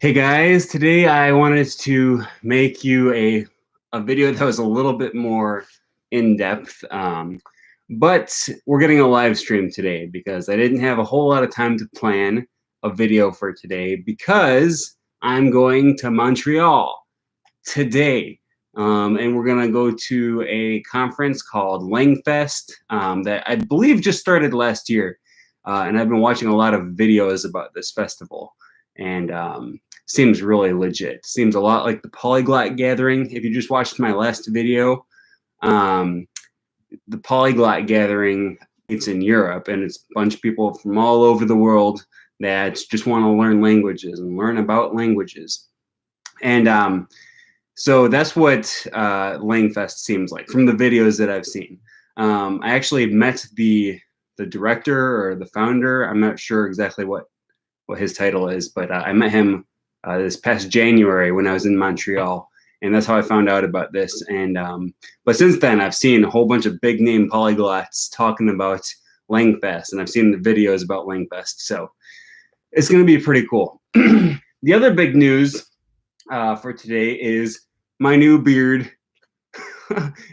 Hey guys, today I wanted to make you a video that was a little bit more in-depth, but we're getting a live stream today because I didn't have a whole lot of time to plan a video for today because I'm going to Montreal today. And we're gonna go to a conference called LangFest that I believe just started last year. And I've been watching a lot of videos about this festival. And seems really legit. Seems a lot like the Polyglot Gathering. If you just watched my last video, um, the Polyglot Gathering, it's in Europe, and it's a bunch of people from all over the world that just want to learn languages and learn about languages. And so that's what LangFest seems like from the videos that I've seen. I actually met the director or the founder. I'm not sure exactly what his title is, but I met him this past January when I was in Montreal, and that's how I found out about this. And but since then, I've seen a whole bunch of big name polyglots talking about LangFest, and I've seen the videos about LangFest, so it's going to be pretty cool. The other big news for today is my new beard,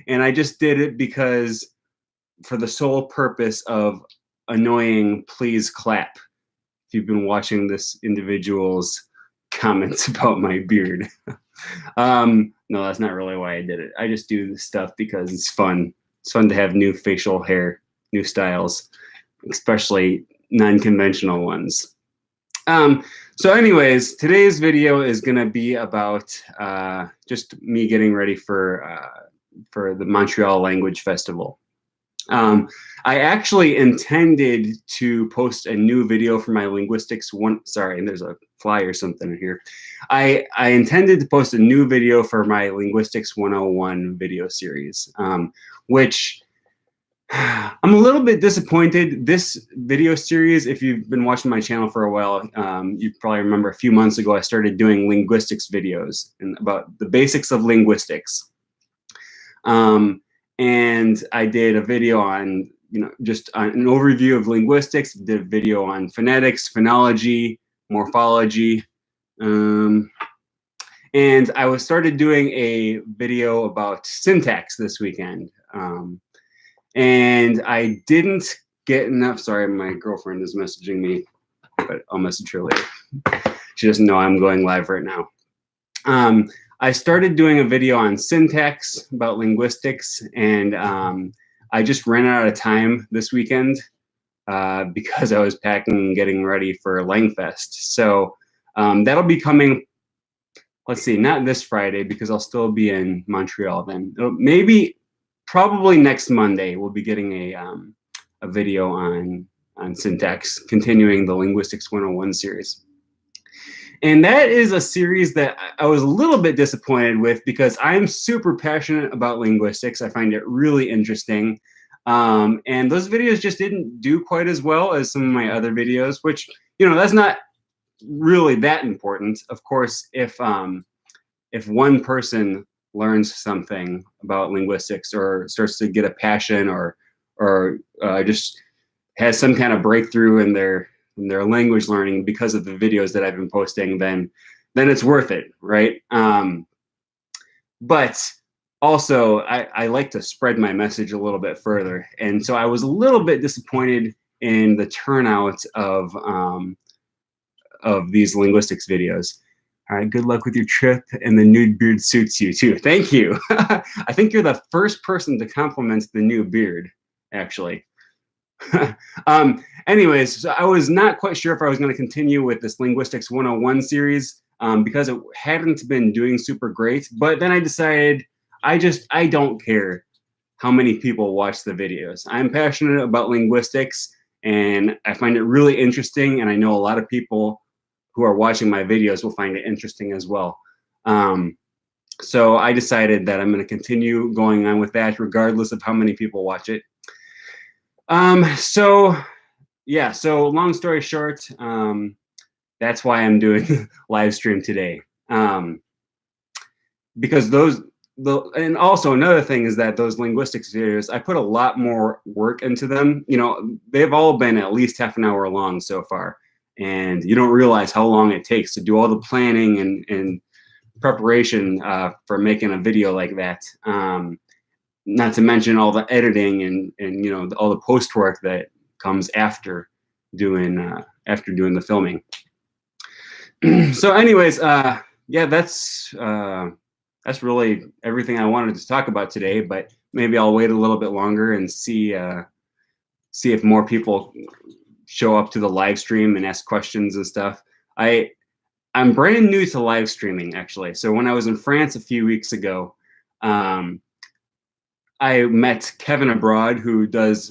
and I just did it because for the sole purpose of annoying Please Clap. If you've been watching this individual's comments about my beard. No, that's not really why I did it. I just do this stuff because it's fun. It's fun to have new facial hair, new styles, especially non-conventional ones. So anyways, today's video is going to be about just me getting ready for the Montreal Language Festival. I actually intended to post a new video for my linguistics sorry, there's a fly or something in here. I intended to post a new video for my Linguistics 101 video series, which I'm a little bit disappointed. This video series, if you've been watching my channel for a while, you probably remember a few months ago I started doing linguistics videos and about the basics of linguistics. And I did a video on, just an overview of linguistics, did a video on phonetics, phonology, morphology. And I started doing a video about syntax this weekend. And I didn't get enough, sorry, my girlfriend is messaging me, but I'll message her later. She doesn't know I'm going live right now. I started doing a video on syntax about linguistics, and I just ran out of time this weekend because I was packing and getting ready for LangFest. So that'll be coming, let's see, not this Friday because I'll still be in Montreal then. Probably next Monday, we'll be getting a video on syntax, continuing the Linguistics 101 series. And that is a series that I was a little bit disappointed with because I'm super passionate about linguistics. I find it really interesting. And those videos just didn't do quite as well as some of my other videos, which, that's not really that important. Of course, if one person learns something about linguistics or starts to get a passion or just has some kind of breakthrough in their language learning because of the videos that I've been posting, then it's worth it, right? But also, I like to spread my message a little bit further, and so I was a little bit disappointed in the turnout of these linguistics videos. All right, good luck with your trip, and the nude beard suits you too. Thank you. I think you're the first person to compliment the new beard, actually. Anyways, so I was not quite sure if I was going to continue with this Linguistics 101 series because it hadn't been doing super great. But then I decided I don't care how many people watch the videos. I'm passionate about linguistics, and I find it really interesting. And I know a lot of people who are watching my videos will find it interesting as well. So I decided that I'm going to continue going on with that regardless of how many people watch it. So long story short, that's why I'm doing live stream today. Because and also another thing is that those linguistics videos, I put a lot more work into them. They've all been at least half an hour long so far. and you don't realize how long it takes to do all the planning and preparation for making a video like that. Not to mention all the editing and you know, all the post work that comes doing after doing the filming. So anyways, yeah, that's really everything I wanted to talk about today, but maybe I'll wait a little bit longer and see if more people show up to the live stream and ask questions and stuff. I'm brand new to live streaming, actually. So when I was in France a few weeks ago, I met Kevin Abroad, who does,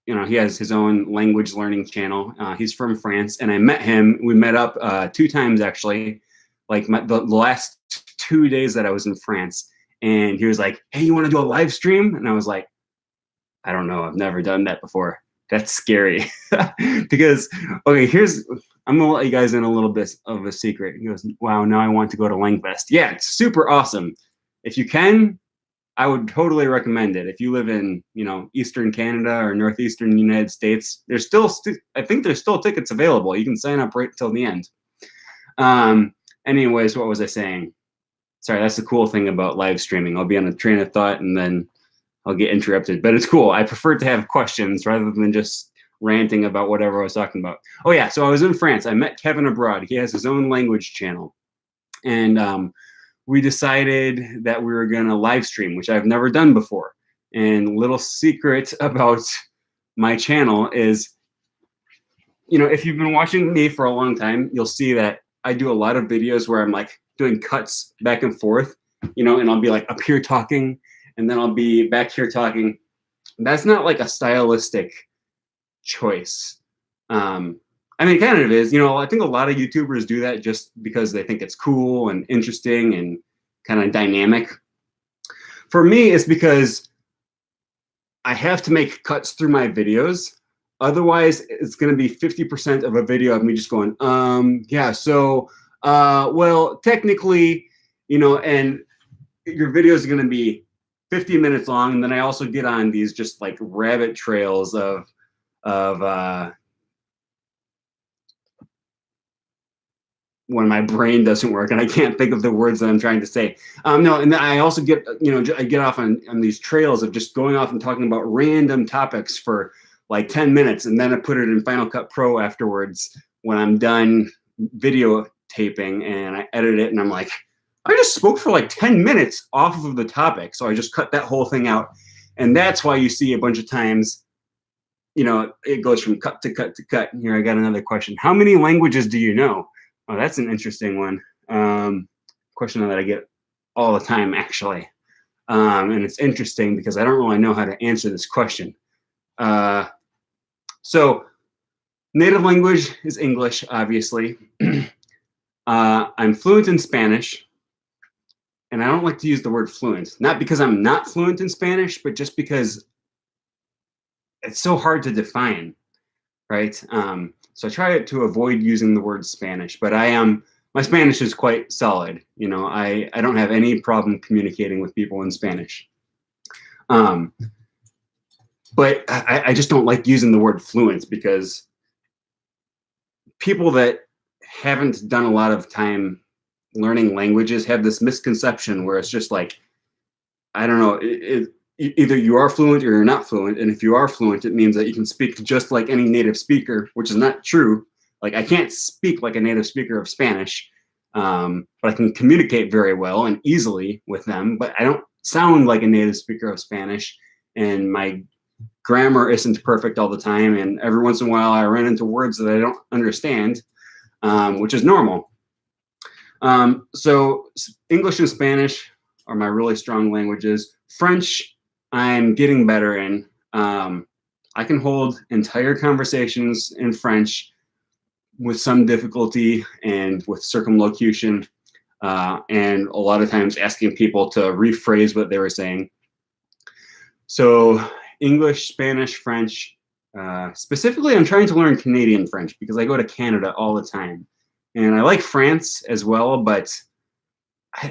you know, he has his own language learning channel. He's from France, and I met him. We met up 2 times, actually, like the last 2 days that I was in France. And he was like, "Hey, you want to do a live stream?" And I was like, "I don't know. I've never done that before. That's scary." Because, okay, I'm gonna let you guys in a little bit of a secret. He goes, "Wow, now I want to go to LangFest." Yeah, it's super awesome. If you can, I would totally recommend it. If you live in, you know, Eastern Canada or Northeastern United States, there's still, I think there's still tickets available. You can sign up right till the end. Anyways, what was I saying? Sorry, that's the cool thing about live streaming. I'll be on a train of thought and then I'll get interrupted, but it's cool. I prefer to have questions rather than just ranting about whatever I was talking about. Oh yeah, so I was in France. I met Kevin Abroad. He has his own language channel. And we decided that we were gonna live stream, which I've never done before. And little secret about my channel is, you know, if you've been watching me for a long time, you'll see that I do a lot of videos where I'm like doing cuts back and forth, you know, and I'll be like up here talking, and then I'll be back here talking. That's not like a stylistic choice. I mean, it kind of is, you know, I think a lot of YouTubers do that just because they think it's cool and interesting and kind of dynamic. For me, it's because I have to make cuts through my videos. Otherwise, it's going to be 50% of a video of me just going, yeah, so, well, technically, you know, and your video is going to be 50 minutes long. And then I also get on these just like rabbit trails of when my brain doesn't work and I can't think of the words that I'm trying to say. No, and then I also get, you know, I get off on these trails of just going off and talking about random topics for like 10 minutes. And then I put it in Final Cut Pro afterwards when I'm done videotaping and I edit it and I'm like, I just spoke for like 10 minutes off of the topic. So I just cut that whole thing out. And that's why you see a bunch of times, you know, it goes from cut to cut to cut. Here, I got another question. How many languages do you know? Oh, that's an interesting one. Question that I get all the time, actually. And it's interesting because I don't really know how to answer this question. So native language is English, obviously. I'm fluent in Spanish. And I don't like to use the word fluent. Not because I'm not fluent in Spanish, but just because it's so hard to define, right? So I try to avoid using the word Spanish, but my Spanish is quite solid. You know, I don't have any problem communicating with people in Spanish. But I just don't like using the word fluent because people that haven't done a lot of time learning languages have this misconception where it's just like, I don't know, either you are fluent or you're not fluent. And if you are fluent, it means that you can speak just like any native speaker, which is not true. Like I can't speak like a native speaker of Spanish, but I can communicate very well and easily with them, but I don't sound like a native speaker of Spanish. And my grammar isn't perfect all the time. And every once in a while I run into words that I don't understand, which is normal. So English and Spanish are my really strong languages. French, I'm getting better in. I can hold entire conversations in French with some difficulty and with circumlocution, and a lot of times asking people to rephrase what they were saying. So English, Spanish, French. Specifically, I'm trying to learn Canadian French because I go to Canada all the time. And I like France as well, but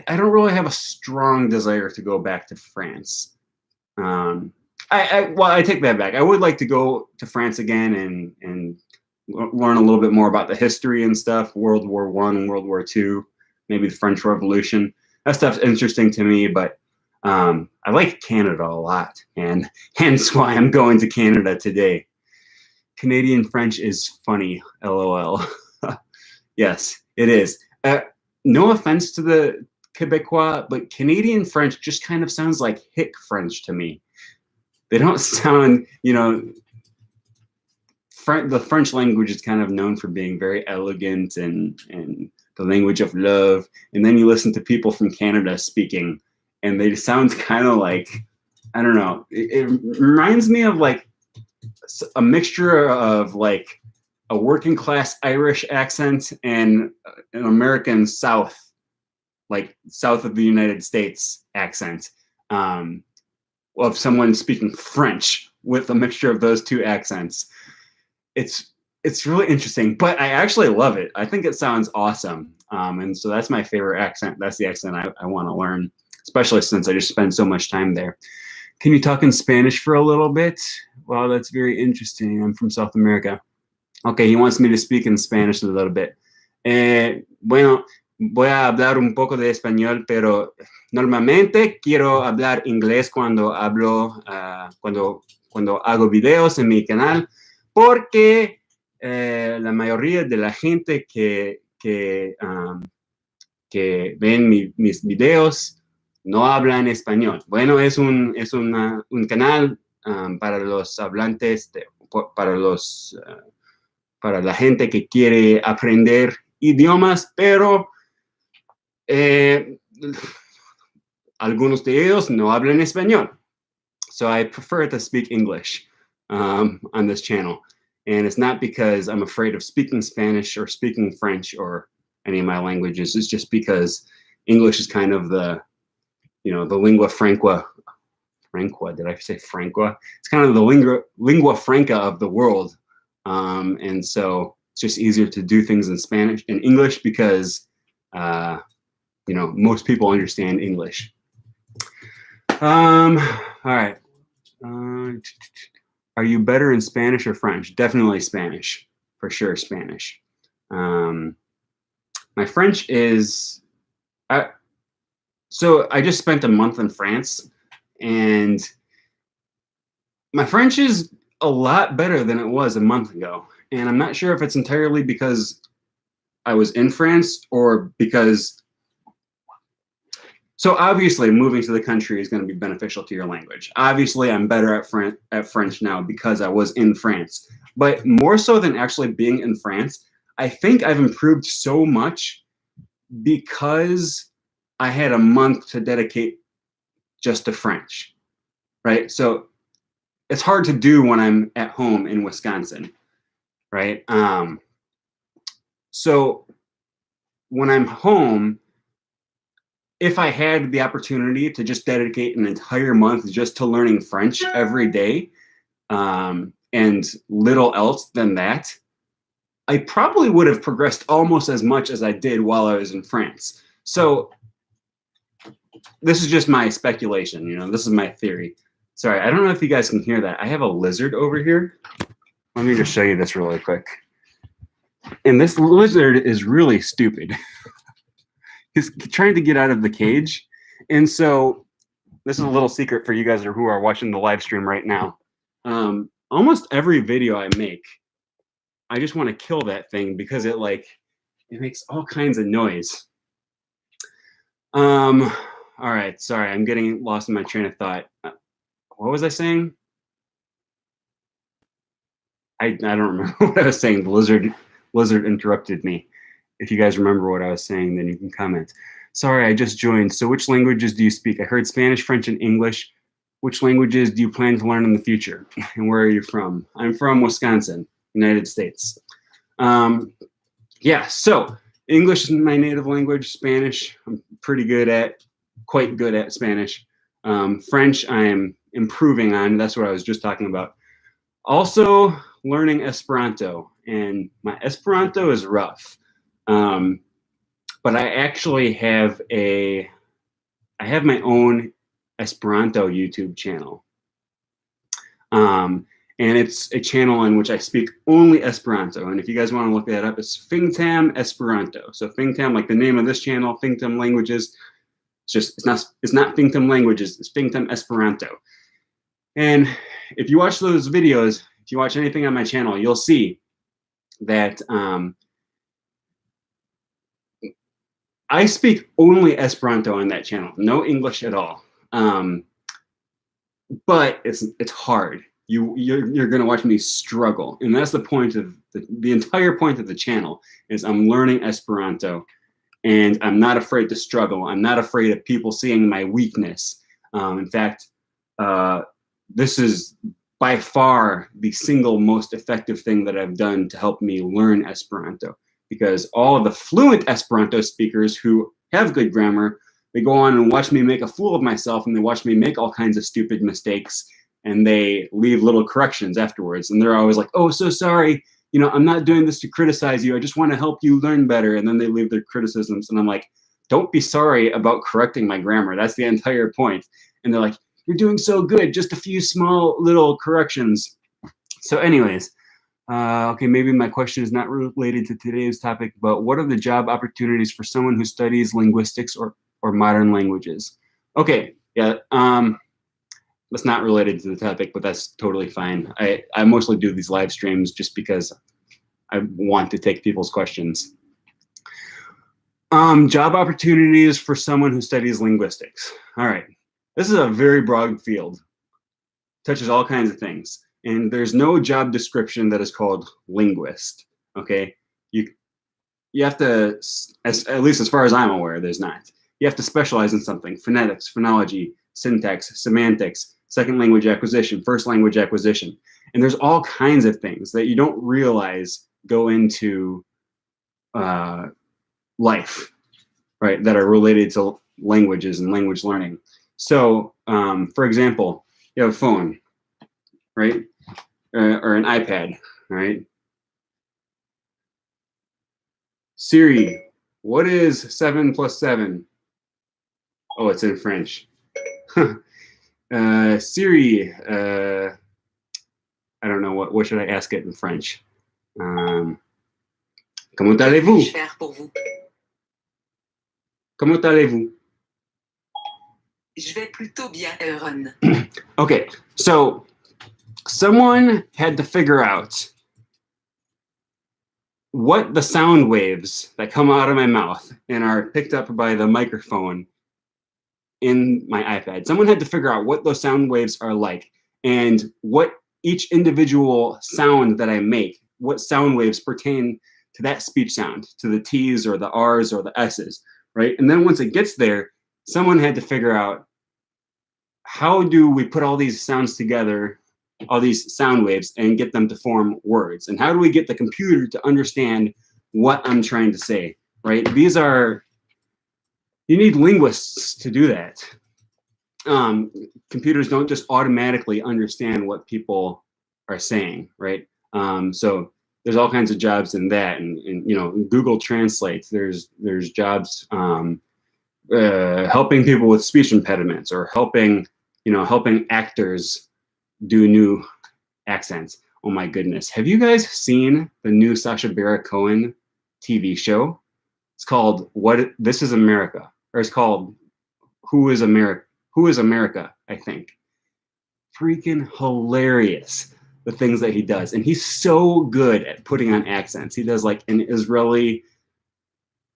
I don't really have a strong desire to go back to France. Well, I take that back. I would like to go to France again and learn a little bit more about the history and stuff, World War I, World War II, maybe the French Revolution. That stuff's interesting to me, but I like Canada a lot, and hence why I'm going to Canada today. Canadian French is funny, LOL. Yes, it is. No offense to the Quebecois, but Canadian French just kind of sounds like hick French to me. They don't sound, the French language is kind of known for being very elegant and the language of love. And then you listen to people from Canada speaking, and they sound kind of like, I don't know. It reminds me of like a mixture of like a working class Irish accent and an American South, like south of the United States accent, of someone speaking French with a mixture of those two accents. It's really interesting, but I actually love it. I think it sounds awesome. And so that's my favorite accent. That's the accent I want to learn, especially since I just spend so much time there. Can you talk in Spanish for a little bit? Wow, that's very interesting. I'm from South America. Okay, he wants me to speak in Spanish a little bit. Bueno, voy a hablar un poco de español, pero normalmente quiero hablar inglés cuando hablo, cuando hago videos en mi canal, porque la mayoría de la gente que ven mis videos no hablan español. Bueno, es un canal para los hablantes, para la gente que quiere aprender idiomas, pero algunos de ellos no hablan español. So I prefer to speak English on this channel. And it's not because I'm afraid of speaking Spanish or speaking French or any of my languages. It's just because English is kind of the lingua franca. Did I say franca? It's kind of the lingua franca of the world. And so it's just easier to do things in English because, most people understand English. All right. Are you better in Spanish or French? Definitely Spanish, for sure. Spanish. My French is, so I just spent a month in France, and my French is a lot better than it was a month ago. And I'm not sure if it's entirely because I was in France or because, so obviously moving to the country is going to be beneficial to your language. Obviously I'm better at French now because I was in France, but more so than actually being in France, I think I've improved so much because I had a month to dedicate just to French, right? So it's hard to do when I'm at home in Wisconsin, right? So when I'm home, if I had the opportunity to just dedicate an entire month just to learning French every day, and little else than that, I probably would have progressed almost as much as I did while I was in France. So this is just my speculation, this is my theory. Sorry, I don't know if you guys can hear that. I have a lizard over here. Let me just show you this really quick. And this lizard is really stupid. He's trying to get out of the cage. And so this is a little secret for you guys who are watching the live stream right now. Almost every video I make, I just want to kill that thing because it makes all kinds of noise. All right, sorry, I'm getting lost in my train of thought. What was I saying? I don't remember what I was saying. The lizard interrupted me. If you guys remember what I was saying, then you can comment. Sorry, I just joined. So which languages do you speak? I heard Spanish, French, and English. Which languages do you plan to learn in the future? And where are you from? I'm from Wisconsin, United States. Yeah, so English is my native language. Spanish, I'm quite good at Spanish. French, I am improving on. That's what I was just talking about. Also learning Esperanto, and my Esperanto is rough. But I actually have my own Esperanto YouTube channel. And it's a channel in which I speak only Esperanto. And if you guys want to look that up, it's Fingtam Esperanto. So Fingtam, like the name of this channel, Fingtam Languages. It's not Fingtam Languages, it's Fingtam Esperanto. And if you watch those videos, if you watch anything on my channel, you'll see that I speak only Esperanto on that channel, no English at all. But it's hard. You're going to watch me struggle, and that's the point of the entire point of the channel is I'm learning Esperanto, and I'm not afraid to struggle. I'm not afraid of people seeing my weakness. In fact, this is by far the single most effective thing that I've done to help me learn Esperanto, because all of the fluent Esperanto speakers who have good grammar, they go on and watch me make a fool of myself, and they watch me make all kinds of stupid mistakes, and they leave little corrections afterwards. And they're always like, oh, so sorry, you know, I'm not doing this to criticize you. I just want to help you learn better. And then they leave their criticisms. And I'm like, don't be sorry about correcting my grammar. That's the entire point. And they're like, you're doing so good, just a few small little corrections. So anyways, okay, maybe my question is not related to today's topic, but what are the job opportunities for someone who studies linguistics or modern languages? Okay, yeah, that's not related to the topic, but that's totally fine. I mostly do these live streams just because I want to take people's questions. Job opportunities for someone who studies linguistics. All right, this is a very broad field, touches all kinds of things. And there's no job description that is called linguist, okay? You have to, at least as far as I'm aware, there's not. You have to specialize in something: phonetics, phonology, syntax, semantics, second language acquisition, first language acquisition. And there's all kinds of things that you don't realize go into life, right, that are related to languages and language learning. So, for example, you have a phone, right, or an iPad, right? Siri, what is 7 plus 7? Oh, it's in French. Siri, I don't know, what should I ask it in French? Comment allez-vous? Comment allez-vous? Je vais plutôt bien, Aaron. Okay, so someone had to figure out what the sound waves that come out of my mouth and are picked up by the microphone in my iPad. Someone had to figure out what those sound waves are like and what each individual sound that I make, what sound waves pertain to that speech sound, to the T's or the R's or the S's, right? And then once it gets there, someone had to figure out, how do we put all these sounds together, all these sound waves, and get them to form words? And how do we get the computer to understand what I'm trying to say, right? You need linguists to do that. Computers don't just automatically understand what people are saying, right? So there's all kinds of jobs in that, and you know, Google Translate. There's jobs helping people with speech impediments, or helping actors do new accents. Oh my goodness, have you guys seen the new Sacha Baron Cohen TV show? It's called This Is America, or it's called Who is America? Who is America, I think. Freaking hilarious, the things that he does. And he's so good at putting on accents. He does like an Israeli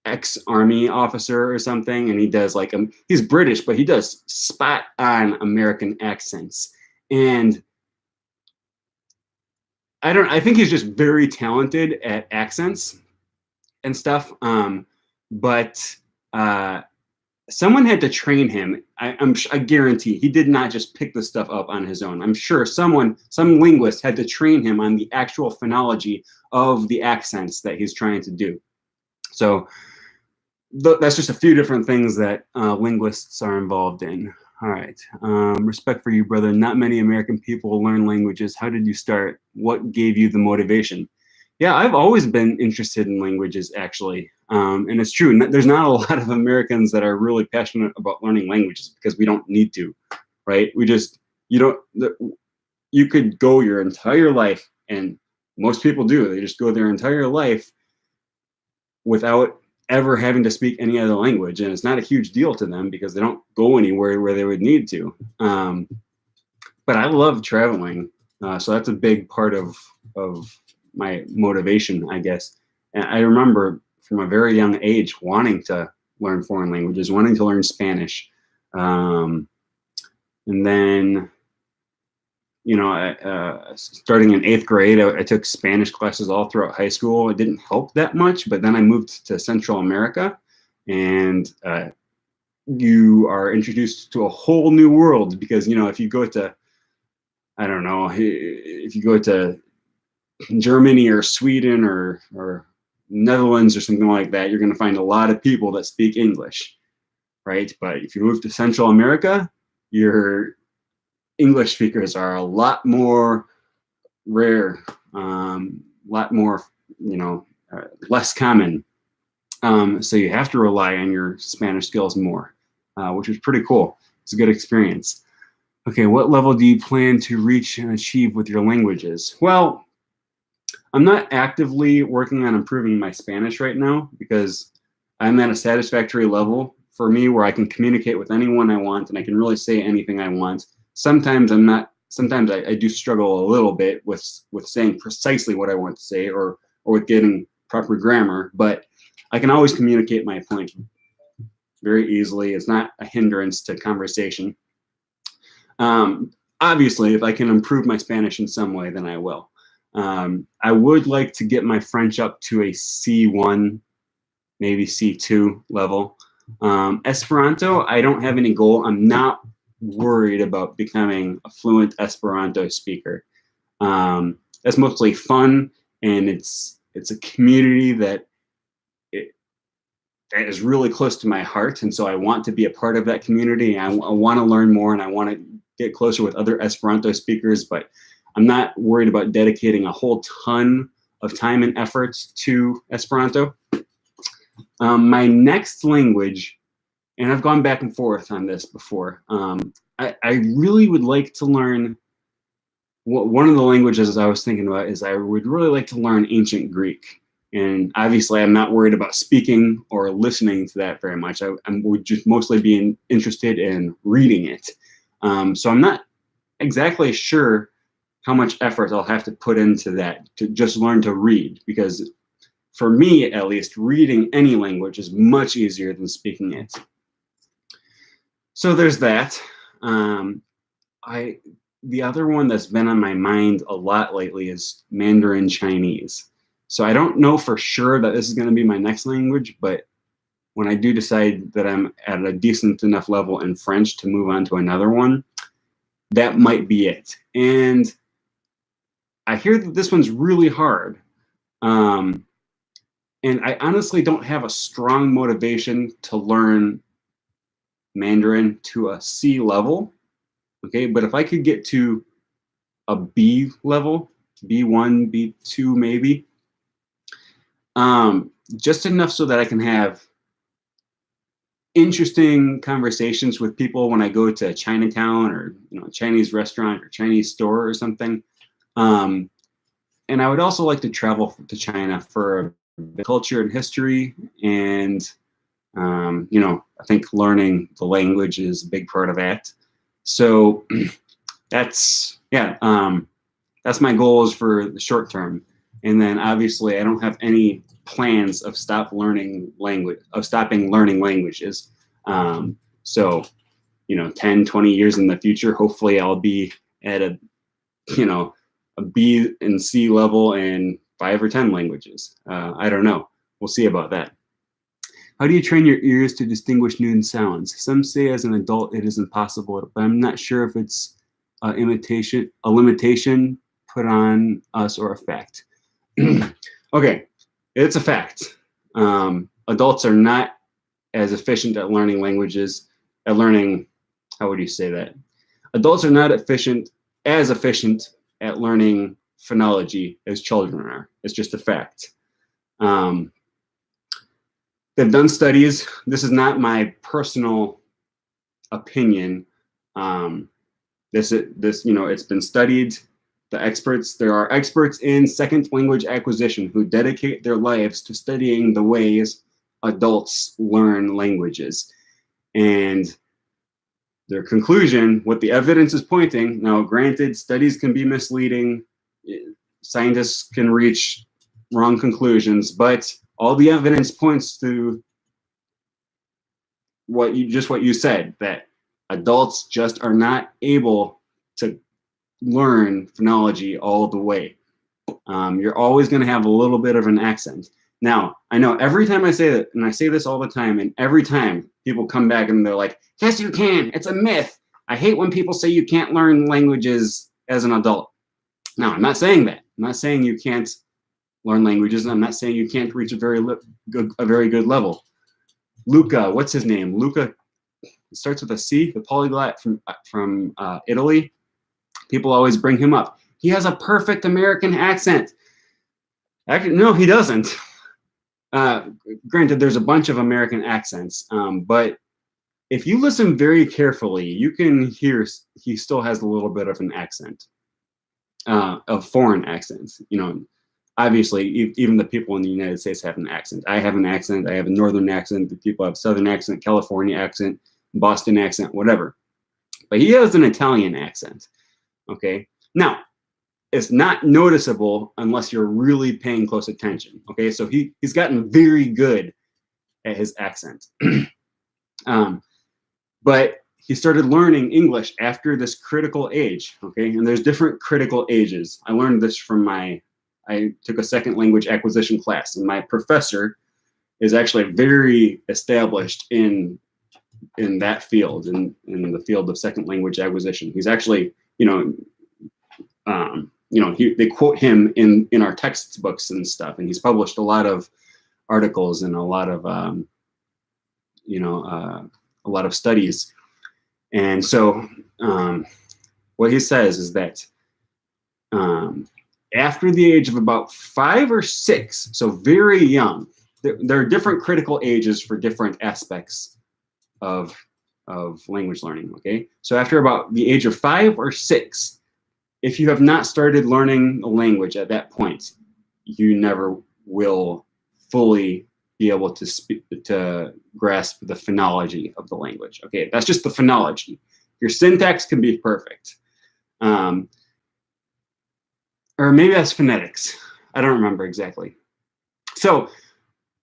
ex-army officer or something, and he does like he's British, but he does spot on American accents. And I think he's just very talented at accents and stuff. But someone had to train him. I guarantee he did not just pick this stuff up on his own. I'm sure some linguist had to train him on the actual phonology of the accents that he's trying to do. So that's just a few different things that linguists are involved in. All right. Respect for you, brother. Not many American people learn languages. How did you start? What gave you the motivation? Yeah, I've always been interested in languages, actually. And it's true. There's not a lot of Americans that are really passionate about learning languages because we don't need to, right? you could go your entire life, and most people do. They just go their entire life without ever having to speak any other language, and it's not a huge deal to them because they don't go anywhere where they would need to. But I love traveling, so that's a big part of my motivation, I guess. And I remember from a very young age wanting to learn foreign languages, wanting to learn Spanish, um, and then starting in 8th grade, I took Spanish classes all throughout high school. It didn't help that much, but then I moved to Central America, and you are introduced to a whole new world because if you go to, I don't know, if you go to Germany or Sweden or Netherlands or something like that, you're going to find a lot of people that speak English, right? But if you move to Central America, your English speakers are a lot more rare, a lot more, less common. So you have to rely on your Spanish skills more, which is pretty cool. It's a good experience. Okay, what level do you plan to reach and achieve with your languages? Well, I'm not actively working on improving my Spanish right now because I'm at a satisfactory level for me where I can communicate with anyone I want and I can really say anything I want. Sometimes I'm not. Sometimes I do struggle a little bit with saying precisely what I want to say or with getting proper grammar, but I can always communicate my point very easily. It's not a hindrance to conversation. Obviously, if I can improve my Spanish in some way, then I will. I would like to get my French up to a C1, maybe C2 level. Esperanto, I don't have any goal. I'm not worried about becoming a fluent Esperanto speaker. That's mostly fun, and it's a community that is really close to my heart, and so I want to be a part of that community. I want to learn more, and I want to get closer with other Esperanto speakers, but I'm not worried about dedicating a whole ton of time and effort to Esperanto. My next language, and I've gone back and forth on this before, I really would like to learn, one of the languages I was thinking about is I would really like to learn Ancient Greek. And obviously, I'm not worried about speaking or listening to that very much. I would just mostly be interested in reading it. So I'm not exactly sure how much effort I'll have to put into that to just learn to read, because for me, at least, reading any language is much easier than speaking it. So there's that. The other one that's been on my mind a lot lately is Mandarin Chinese. So I don't know for sure that this is going to be my next language, but when I do decide that I'm at a decent enough level in French to move on to another one, that might be it. And I hear that this one's really hard. And I honestly don't have a strong motivation to learn Mandarin to a C level. Okay, but if I could get to a B level, B1, B2 maybe, just enough so that I can have interesting conversations with people when I go to Chinatown or a Chinese restaurant or Chinese store or something. And I would also like to travel to China for culture and history, and I think learning the language is a big part of that. So that's my goals for the short term. And then obviously I don't have any plans of stopping learning languages. So 10, 20 years in the future, hopefully I'll be at a B and C level in 5 or 10 languages. I don't know. We'll see about that. How do you train your ears to distinguish new sounds? Some say as an adult it is impossible, but I'm not sure if it's a limitation put on us or a fact. Okay, it's a fact. Adults are not as efficient at learning languages, how would you say that? Adults are not as efficient at learning phonology as children are. It's just a fact. They've done studies. This is not my personal opinion. This, it's been studied. There are experts in second language acquisition who dedicate their lives to studying the ways adults learn languages. And their conclusion, what the evidence is pointing, now granted, studies can be misleading, scientists can reach wrong conclusions, but all the evidence points to what you said, that adults just are not able to learn phonology all the way. You're always going to have a little bit of an accent. Now, I know every time I say that, and I say this all the time, and every time people come back and they're like, yes, you can. It's a myth. I hate when people say you can't learn languages as an adult. Now, I'm not saying that. I'm not saying you can't learn languages. And I'm not saying you can't reach a very good level. Luca, what's his name? Luca, it starts with a C, the polyglot from Italy. People always bring him up. He has a perfect American accent. Actually, no, he doesn't. Granted, there's a bunch of American accents, but if you listen very carefully, you can hear he still has a little bit of an accent, of foreign accents. Obviously, even the people in the United States have an accent. I have an accent. I have a northern accent. The people have southern accent, California accent, Boston accent, whatever. But he has an Italian accent. Okay. Now, it's not noticeable unless you're really paying close attention. Okay. So he's gotten very good at his accent. But he started learning English after this critical age. Okay. And there's different critical ages. I learned this from I took a second language acquisition class, and my professor is actually very established in that field, in the field of second language acquisition. He's actually, they quote him in our textbooks and stuff, and he's published a lot of articles and a lot of studies. And so what he says is that after the age of about 5 or 6, so very young, there are different critical ages for different aspects of language learning. Okay, so after about the age of 5 or 6, if you have not started learning the language at that point, you never will fully be able to grasp the phonology of the language. Okay, that's just the phonology. Your syntax can be perfect. Or maybe that's phonetics. I don't remember exactly. So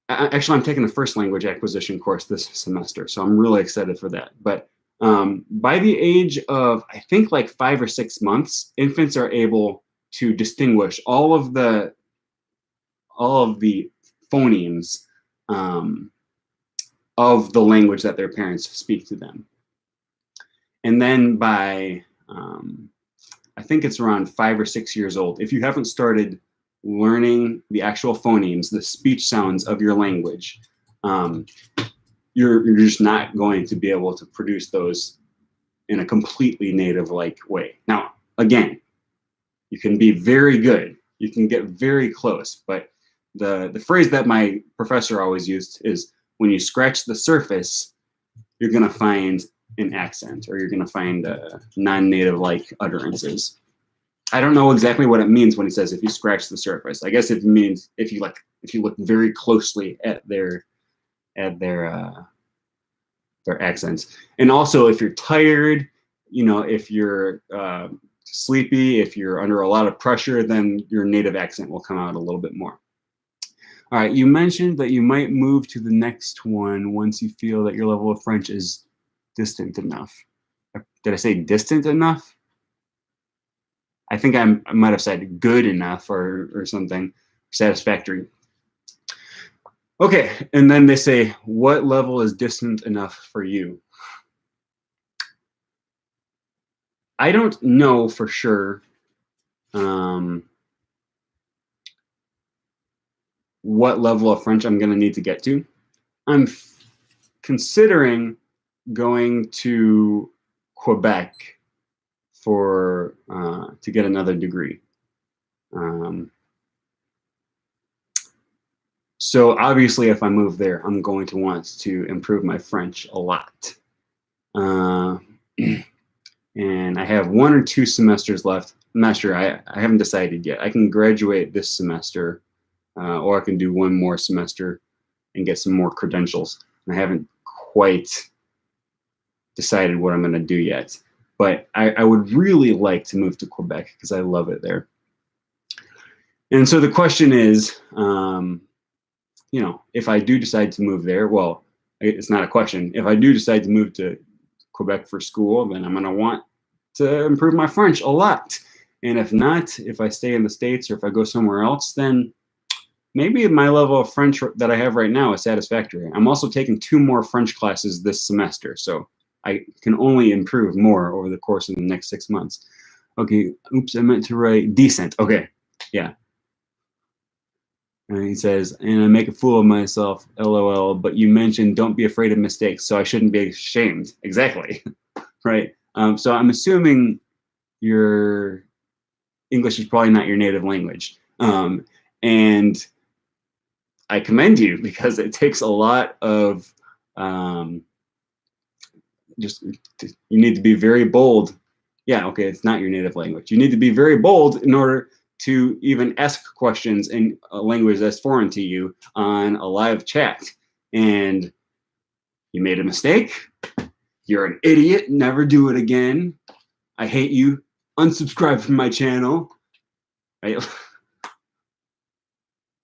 actually, I'm taking a first language acquisition course this semester, so I'm really excited for that. But by the age of, I think, like 5 or 6 months, infants are able to distinguish all of the phonemes of the language that their parents speak to them. And then by I think it's around 5 or 6 years old, if you haven't started learning the actual phonemes, the speech sounds of your language, you're just not going to be able to produce those in a completely native-like way. Now, again, you can be very good. You can get very close, but the phrase that my professor always used is, when you scratch the surface, you're going to find an accent, or you're going to find non-native-like utterances. I don't know exactly what it means when he says if you scratch the surface. I guess it means if you look very closely at their accents. And also, if you're tired, if you're sleepy, if you're under a lot of pressure, then your native accent will come out a little bit more. All right, you mentioned that you might move to the next one once you feel that your level of French is distant enough. Did I say distant enough? I think I might have said good enough or something, satisfactory. Okay, and then they say, what level is distant enough for you? I don't know for sure what level of French I'm going to need to get to. I'm considering going to Quebec to get another degree. So obviously, if I move there, I'm going to want to improve my French a lot. and I have 1 or 2 semesters left. I'm not sure. I haven't decided yet. I can graduate this semester, or I can do 1 more semester and get some more credentials. I haven't quite decided what I'm going to do yet, but I would really like to move to Quebec because I love it there. And so the question is, you know, if I do decide to move there, well, it's not a question. If I do decide to move to Quebec for school, then I'm going to want to improve my French a lot. And if not, if I stay in the States or if I go somewhere else, then maybe my level of French that I have right now is satisfactory. I'm also taking 2 more French classes this semester, so I can only improve more over the course of the next 6 months. Okay, oops, I meant to write decent. Okay, yeah. And he says, and I make a fool of myself, LOL, but you mentioned don't be afraid of mistakes, so I shouldn't be ashamed. Exactly, right? So I'm assuming your English is probably not your native language. And I commend you because it takes a lot of, you need to be very bold. Yeah, okay, it's not your native language. You need to be very bold in order to even ask questions in a language that's foreign to you on a live chat. And you made a mistake. You're an idiot. Never do it again. I hate you. Unsubscribe from my channel. Right?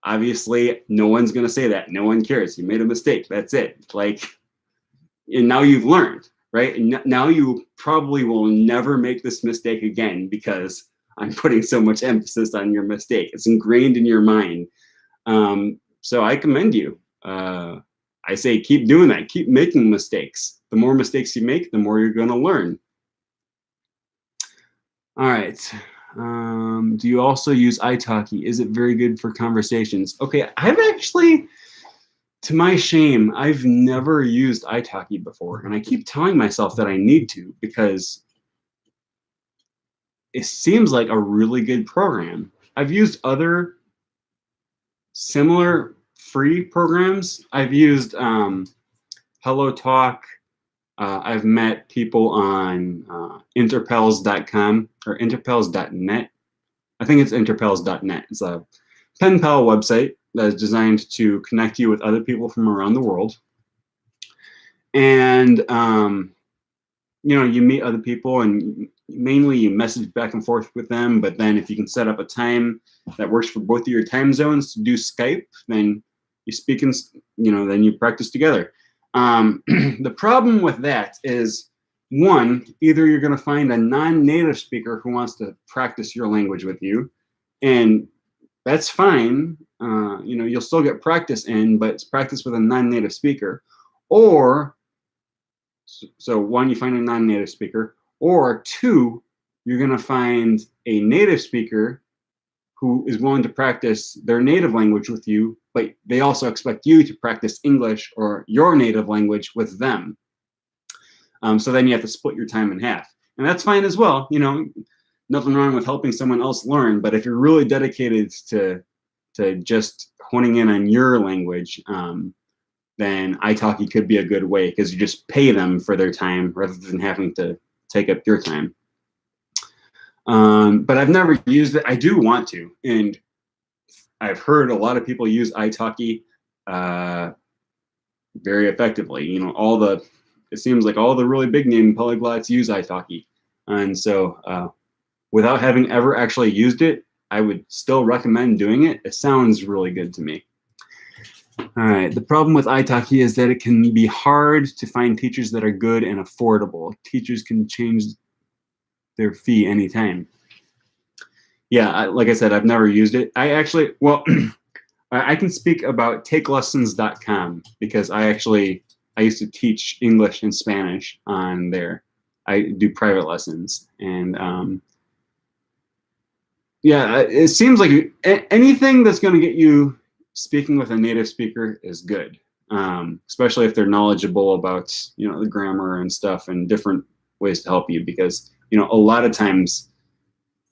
Obviously, no one's going to say that. No one cares. You made a mistake. That's it. Like, and now you've learned, right? And now you probably will never make this mistake again because I'm putting so much emphasis on your mistake. It's ingrained in your mind. So I commend you. I say keep doing that. Keep making mistakes. The more mistakes you make, the more you're going to learn. All right. Do you also use italki? Is it very good for conversations? Okay, I've actually, to my shame, I've never used italki before, and I keep telling myself that I need to because it seems like a really good program. I've used other similar free programs. I've used Hello Talk. I've met people on interpels.com or interpels.net. I think it's interpels.net. It's a pen pal website that is designed to connect you with other people from around the world. And, you know, you meet other people and mainly you message back and forth with them. But then if you can set up a time that works for both of your time zones to do Skype, then you speak and, you know, then you practice together. The problem with that is, one, either you're going to find a non-native speaker who wants to practice your language with you, and that's fine. You know, you'll still get practice in, but it's practice with a non-native speaker. Or, so one, you find a non-native speaker, or 2, you're going to find a native speaker who is willing to practice their native language with you, but they also expect you to practice English or your native language with them. So then you have to split your time in half. And that's fine as well. You know, nothing wrong with helping someone else learn, but if you're really dedicated to just honing in on your language, then italki could be a good way because you just pay them for their time rather than having to take up your time. But I've never used it. I do want to, and I've heard a lot of people use italki very effectively. You know, it seems like all the really big name polyglots use italki, and so without having ever actually used it, I would still recommend doing it. It sounds really good to me. All right. The problem with italki is that it can be hard to find teachers that are good and affordable. Teachers can change their fee anytime. Yeah, like I said, I've never used it. I actually, well, I can speak about takelessons.com because I used to teach English and Spanish on there. I do private lessons, and yeah, it seems like anything that's going to get you speaking with a native speaker is good, especially if they're knowledgeable about, you know, the grammar and stuff and different ways to help you, because, you know, a lot of times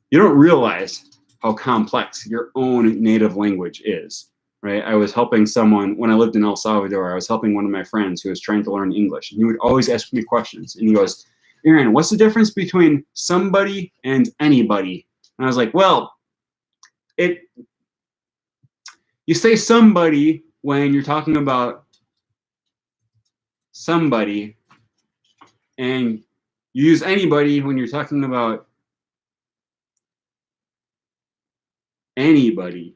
you don't realize how complex your own native language is, right? I was helping someone when I lived in El Salvador. I was helping one of my friends who was trying to learn English, and he would always ask me questions, and he goes, Aaron, what's the difference between somebody and anybody? And I was like, well, you say somebody when you're talking about somebody, and you use anybody when you're talking about anybody,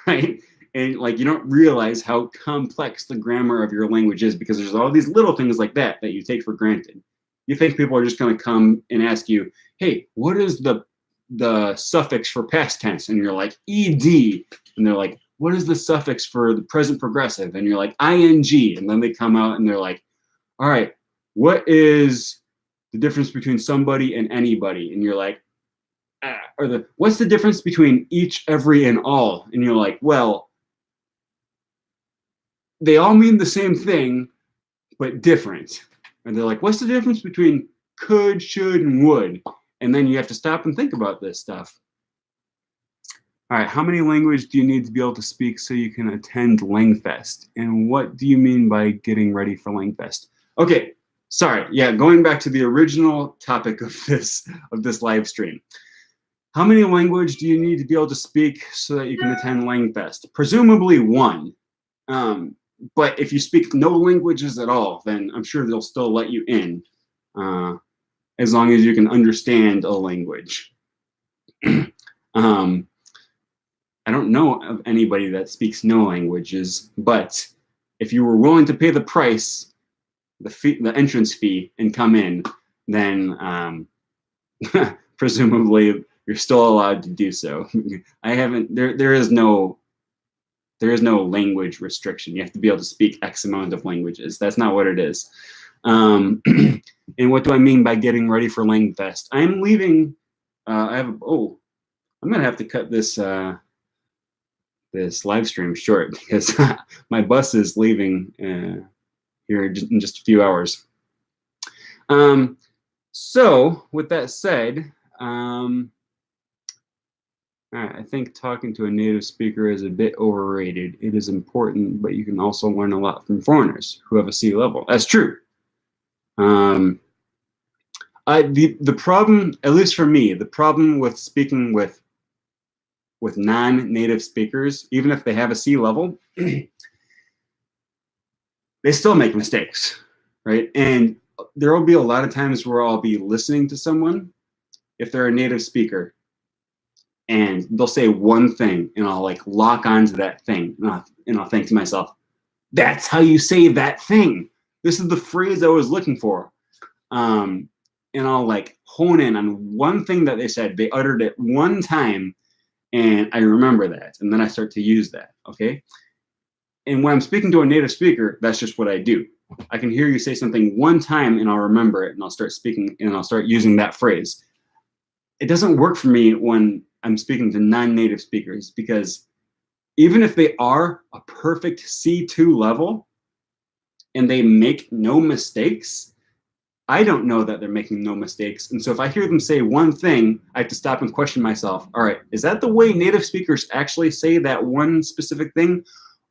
right? And like you don't realize how complex the grammar of your language is because there's all these little things like that that you take for granted. You think people are just going to come and ask you, "Hey, what is the suffix for past tense?" And you're like, "ed," and they're like, "What is the suffix for the present progressive?" And you're like, "ing," and then they come out and they're like, "All right, what is the difference between somebody and anybody?" And you're like, or what's the difference between each, every, and all? And you're like, well, they all mean the same thing, but different. And they're like, what's the difference between could, should, and would? And then you have to stop and think about this stuff. All right, how many languages do you need to be able to speak so you can attend LangFest? And what do you mean by getting ready for LangFest? Okay, sorry. Yeah, going back to the original topic of this live stream. How many languages do you need to be able to speak so that you can attend LangFest? Presumably one. But if you speak no languages at all, then I'm sure they'll still let you in, as long as you can understand a language. I don't know of anybody that speaks no languages, but if you were willing to pay the price, the entrance fee, and come in, then presumably you're still allowed to do so. I haven't. There is no language restriction. You have to be able to speak X amount of languages. That's not what it is. And what do I mean by getting ready for LangFest? I'm leaving. I'm gonna have to cut this this live stream short because my bus is leaving here in just a few hours. So with that said, I think talking to a native speaker is a bit overrated. It is important, but you can also learn a lot from foreigners who have a C level. That's true. The problem, at least for me, the problem with speaking with non-native speakers, even if they have a C level, they still make mistakes, right? And there will be a lot of times where I'll be listening to someone, if they're a native speaker, and they'll say one thing, and I'll like lock onto that thing, and I'll think to myself, "That's how you say that thing. This is the phrase I was looking for." And I'll like hone in on one thing that they said. They uttered it one time, and I remember that, and then I start to use that. Okay. And when I'm speaking to a native speaker, that's just what I do. I can hear you say something one time, and I'll remember it, and I'll start speaking, and I'll start using that phrase. It doesn't work for me when I'm speaking to non-native speakers, because even if they are a perfect C2 level and they make no mistakes, I don't know that they're making no mistakes. And so if I hear them say one thing, I have to stop and question myself. All right, is that the way native speakers actually say that one specific thing?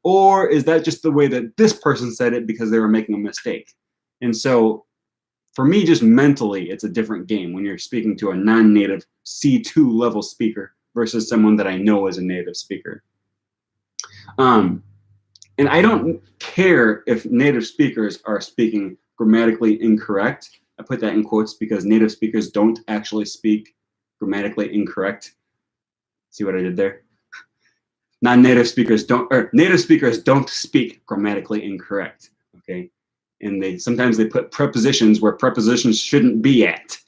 Or is that just the way that this person said it because they were making a mistake? And so for me, just mentally, it's a different game when you're speaking to a non-native C2 level speaker versus someone that I know is a native speaker. And I don't care if native speakers are speaking grammatically incorrect. I put that in quotes because native speakers don't actually speak grammatically incorrect. See what I did there? Non-native speakers don't, or native speakers don't speak grammatically incorrect. Okay. And sometimes they put prepositions where prepositions shouldn't be at.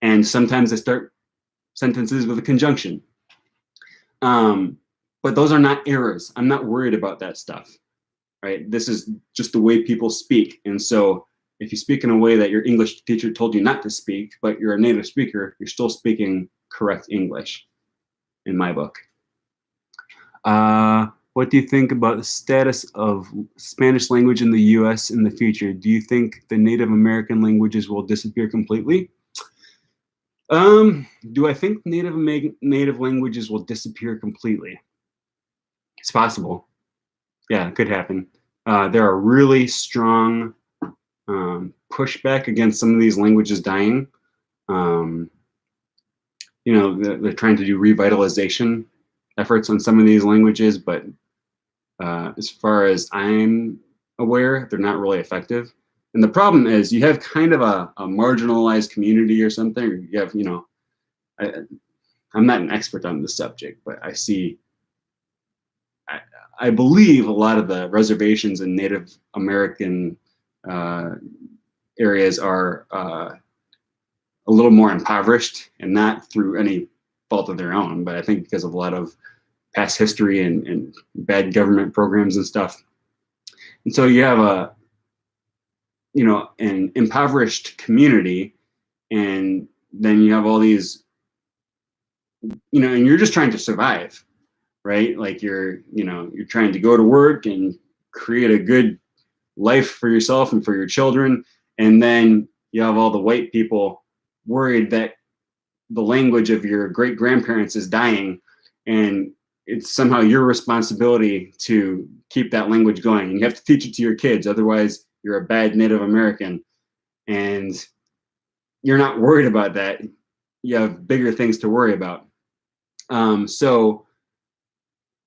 And sometimes they start sentences with a conjunction. But those are not errors. I'm not worried about that stuff, right? This is just the way people speak. And so if you speak in a way that your English teacher told you not to speak, but you're a native speaker, you're still speaking correct English in my book. What do you think about the status of Spanish language in the US in the future? Do you think the Native American languages will disappear completely? Do I think native languages will disappear completely? It's possible. Yeah, it could happen. There are really strong pushback against some of these languages dying. You know, they're trying to do revitalization efforts on some of these languages, but as far as I'm aware, they're not really effective. And the problem is you have kind of a marginalized community or something. You have, you know, I'm not an expert on the subject, but I see, I believe a lot of the reservations in Native American areas are a little more impoverished, and not through any fault of their own, but I think because of a lot of past history and bad government programs and stuff. And so you have a, you know, an impoverished community, and then you have all these, you know, and you're just trying to survive, right? Like you're, you know, you're trying to go to work and create a good life for yourself and for your children, and then you have all the white people worried that the language of your great grandparents is dying, and it's somehow your responsibility to keep that language going, and you have to teach it to your kids, otherwise you're a bad Native American. And you're not worried about that. You have bigger things to worry about. So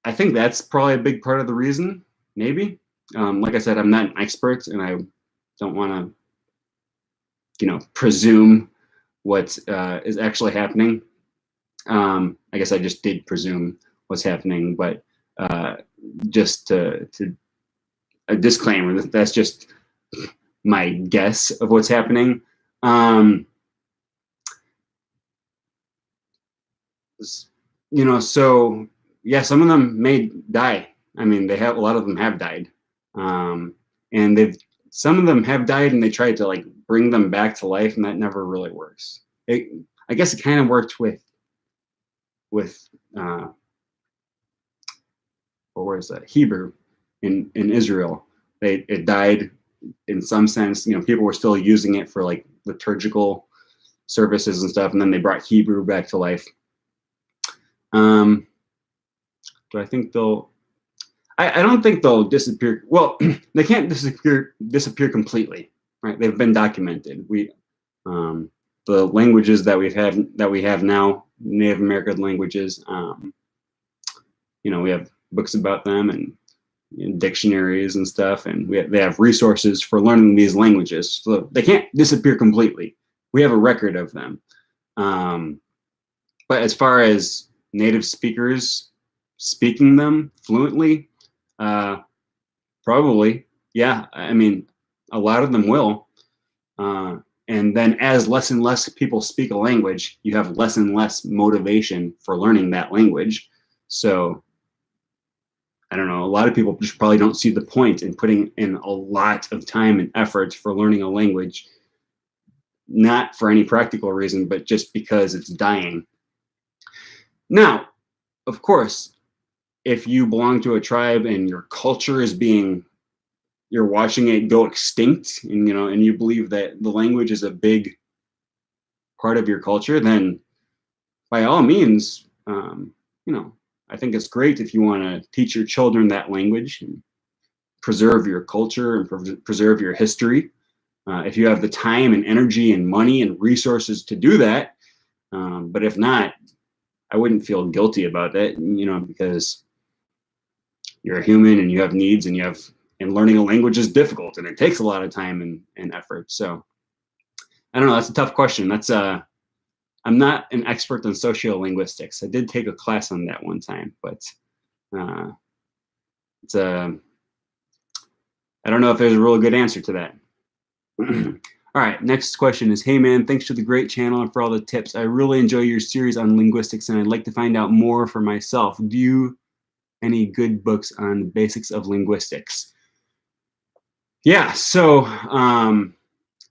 I think that's probably a big part of the reason, maybe. Like I said, I'm not an expert, and I don't want to, you know, presume what is actually happening. I guess I just did presume what's happening, but just to a disclaimer, that's just my guess of what's happening. You know, so yeah, some of them may die. I mean, they have, a lot of them have died, and some of them have died, and they tried to like bring them back to life, and that never really works. I guess it kind of worked with or where is that, Hebrew in Israel. It died in some sense. You know, people were still using it for like liturgical services and stuff, and then they brought Hebrew back to life. Do I think they'll? I don't think they'll disappear. Well, they can't disappear completely, right? They've been documented. The languages that we have now, Native American languages. You know, we have books about them, and dictionaries and stuff, and they have resources for learning these languages. So they can't disappear completely. We have a record of them. But as far as native speakers speaking them fluently, probably, yeah. I mean, a lot of them will. And then as less and less people speak a language, you have less and less motivation for learning that language. So I don't know, a lot of people just probably don't see the point in putting in a lot of time and effort for learning a language, not for any practical reason, but just because it's dying. Now, of course, if you belong to a tribe and your culture is you're watching it go extinct, and you know, and you believe that the language is a big part of your culture, then by all means, you know, I think it's great if you want to teach your children that language and preserve your culture and preserve your history. If you have the time and energy and money and resources to do that, but if not, I wouldn't feel guilty about that, you know, because you're a human and you have needs, and learning a language is difficult and it takes a lot of time and effort. So I don't know. That's a tough question. I'm not an expert on sociolinguistics. I did take a class on that one time, but it's I don't know if there's a real good answer to that. All right, next question is, hey man, thanks for the great channel and for all the tips. I really enjoy your series on linguistics, and I'd like to find out more for myself. Do you any good books on the basics of linguistics? Yeah, so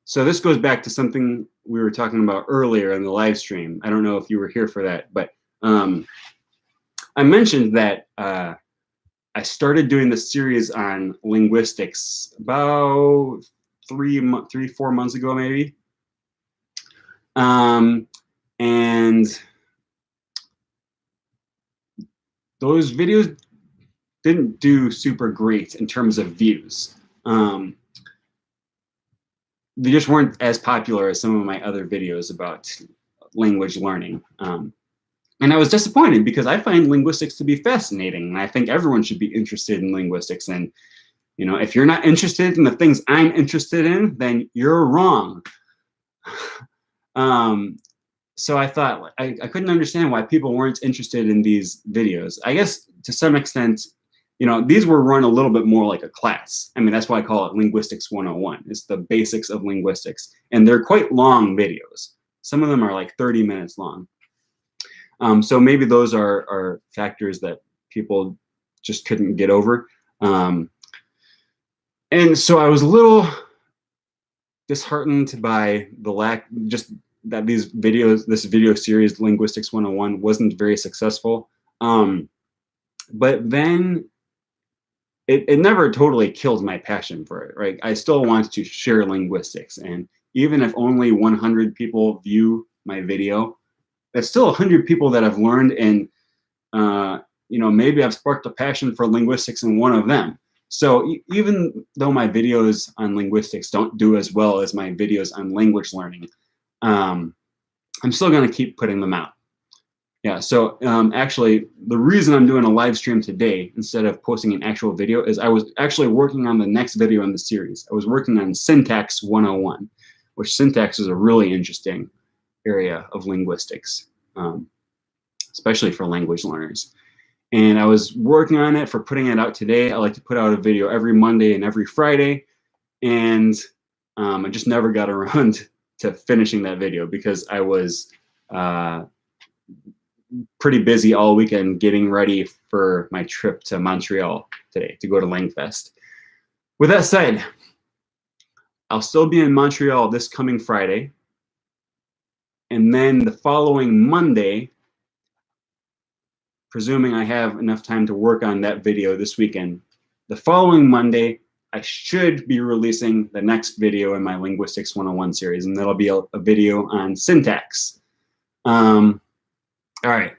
so this goes back to something we were talking about earlier in the live stream. I don't know if you were here for that, but I mentioned that I started doing this series on linguistics about 4 months ago, maybe. And those videos didn't do super great in terms of views. they just weren't as popular as some of my other videos about language learning. And I was disappointed because I find linguistics to be fascinating, and I think everyone should be interested in linguistics. And you know, if you're not interested in the things I'm interested in, then you're wrong. So I thought I couldn't understand why people weren't interested in these videos. I guess to some extent, you know, these were run a little bit more like a class. I mean, that's why I call it Linguistics 101. It's the basics of linguistics. And they're quite long videos. Some of them are like 30 minutes long. So maybe those are factors that people just couldn't get over. And so I was a little disheartened by the lack, just that this video series, Linguistics 101, wasn't very successful. But then it never totally killed my passion for it, right? I still want to share linguistics. And even if only 100 people view my video, that's still 100 people that have learned, and you know, maybe I've sparked a passion for linguistics in one of them. So even though my videos on linguistics don't do as well as my videos on language learning, I'm still going to keep putting them out. Yeah, so actually, the reason I'm doing a live stream today instead of posting an actual video is I was actually working on the next video in the series. I was working on Syntax 101, which syntax is a really interesting area of linguistics, especially for language learners. And I was working on it for putting it out today. I like to put out a video every Monday and every Friday. And I just never got around to finishing that video because I was pretty busy all weekend getting ready for my trip to Montreal today to go to LangFest. With that said, I'll still be in Montreal this coming Friday. And then the following Monday, presuming I have enough time to work on that video this weekend, the following Monday, I should be releasing the next video in my Linguistics 101 series, and that'll be a video on syntax. All right,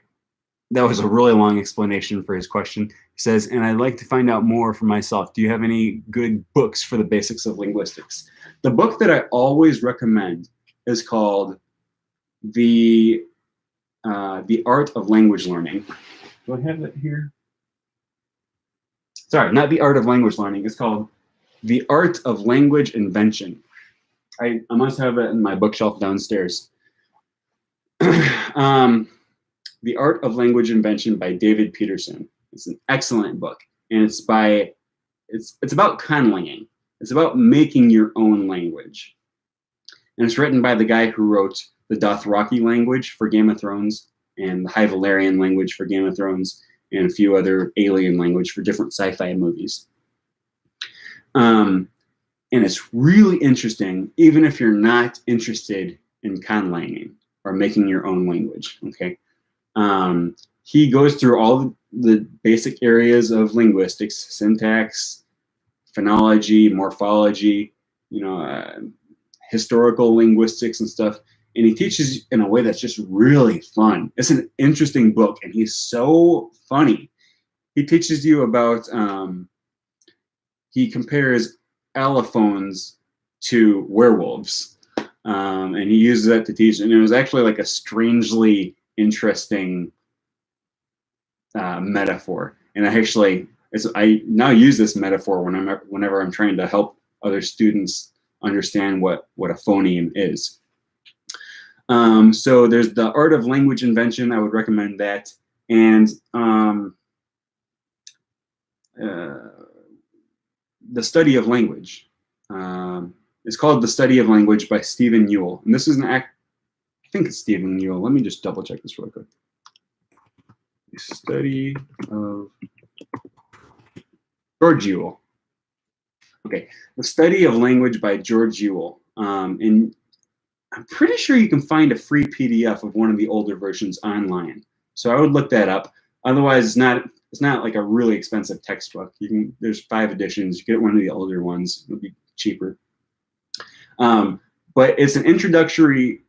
that was a really long explanation for his question. He says, and I'd like to find out more for myself. Do you have any good books for the basics of linguistics? The book that I always recommend is called The Art of Language Learning. Do I have that here? Sorry, not The Art of Language Learning. It's called The Art of Language Invention. I must have it in my bookshelf downstairs. The Art of Language Invention by David Peterson. It's an excellent book, and it's about conlanging. It's about making your own language. And it's written by the guy who wrote the Dothraki language for Game of Thrones, and the High Valyrian language for Game of Thrones, and a few other alien language for different sci-fi movies. And it's really interesting, even if you're not interested in conlanging or making your own language, okay? He goes through all the basic areas of linguistics: syntax, phonology, morphology, you know, historical linguistics and stuff. And he teaches in a way that's just really fun. It's an interesting book, and he's so funny. He teaches you about, he compares allophones to werewolves. And he uses that to teach. And it was actually like a strangely interesting metaphor. And I now use this metaphor whenever I'm trying to help other students understand what a phoneme is. So there's The Art of Language Invention. I would recommend that. And The Study of Language. It's called The Study of Language by Stephen Ewell. And this is I think it's Stephen Ewell. Let me just double check this real quick. The Study of George Ewell. Okay, The Study of Language by George Ewell. And I'm pretty sure you can find a free PDF of one of the older versions online. So I would look that up. Otherwise, it's not like a really expensive textbook. There's 5 editions. You get one of the older ones. It'll be cheaper. But it's an introductory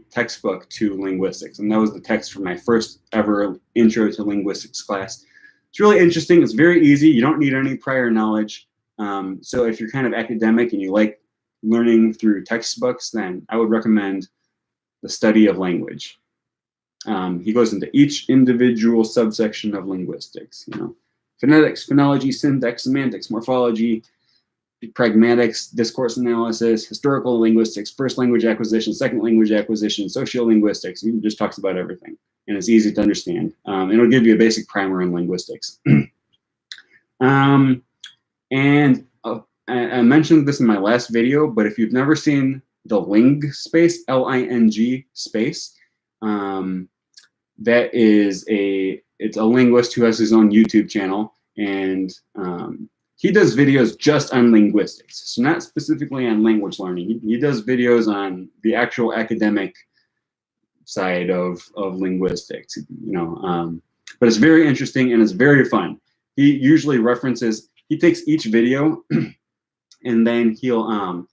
textbook to linguistics, and that was the text for my first ever intro to linguistics class. It's really interesting. It's very easy. You don't need any prior knowledge. So if you're kind of academic and you like learning through textbooks, then I would recommend the study of language. He goes into each individual subsection of linguistics, phonetics, phonology, syntax, semantics, morphology, pragmatics, discourse analysis, historical linguistics, first language acquisition, second language acquisition, sociolinguistics. He just talks about everything, and it's easy to understand. It'll give you a basic primer in linguistics. And I mentioned this in my last video, but if you've never seen the Ling space, L-I-N-G space, it's a linguist who has his own YouTube channel, and he does videos just on linguistics, so not specifically on language learning. He does videos on the actual academic side of linguistics, but it's very interesting and it's very fun. He usually he takes each video and then he'll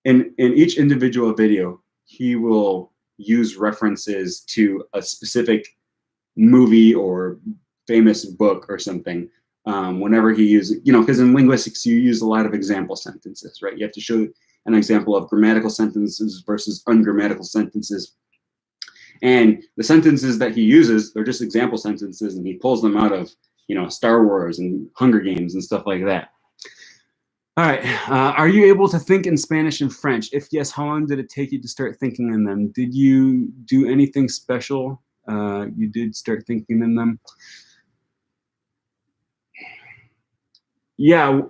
in each individual video he will use references to a specific movie or famous book or something. Whenever he uses, because in linguistics you use a lot of example sentences, right? You have to show an example of grammatical sentences versus ungrammatical sentences. And the sentences that he uses, they're just example sentences, and he pulls them out of, Star Wars and Hunger Games and stuff like that. All right. Are you able to think in Spanish and French? If yes, how long did it take you to start thinking in them? Did you do anything special? You did start thinking in them? Yeah.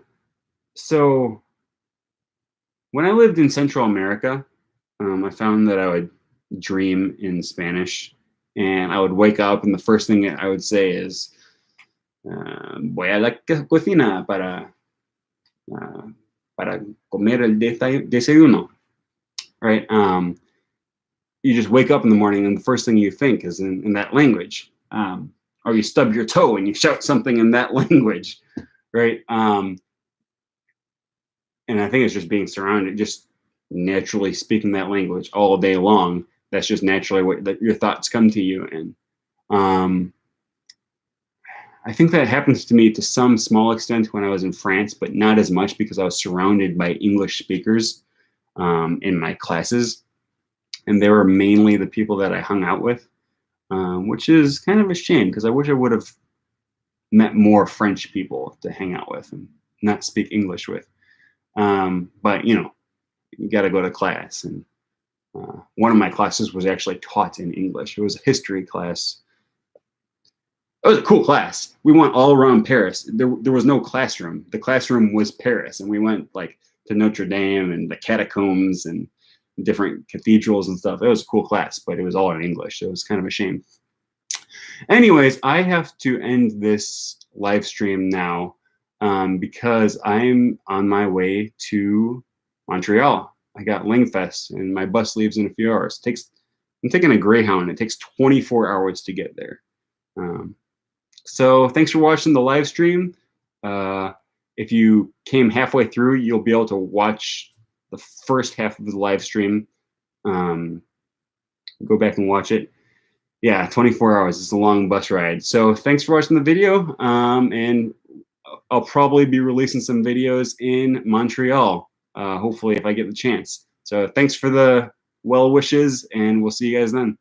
So when I lived in Central America, I found that I would dream in Spanish, and I would wake up and the first thing I would say is, voy a la cocina para comer el desayuno, right? You just wake up in the morning and the first thing you think is in that language. Or you stub your toe and you shout something in that language, right? And I think it's just being surrounded, just naturally speaking that language all day long. That's just naturally what your thoughts come to you. And I think that happens to me to some small extent when I was in France, but not as much because I was surrounded by English speakers in my classes. And they were mainly the people that I hung out with, which is kind of a shame because I wish I would have met more French people to hang out with and not speak English with. But, you got to go to class. And one of my classes was actually taught in English. It was a history class. It was a cool class. We went all around Paris. There was no classroom. The classroom was Paris, and we went to Notre Dame and the catacombs and different cathedrals and stuff. It was a cool class, but it was all in English. So it was kind of a shame. Anyways, I have to end this live stream now because I'm on my way to Montreal. I got LangFest, and my bus leaves in a few hours. I'm taking a Greyhound. It takes 24 hours to get there. So thanks for watching the live stream. If you came halfway through, you'll be able to watch the first half of the live stream. Go back and watch it. Yeah, 24 hours. It's a long bus ride. So thanks for watching the video. And I'll probably be releasing some videos in Montreal, hopefully if I get the chance. So thanks for the well wishes, and we'll see you guys then.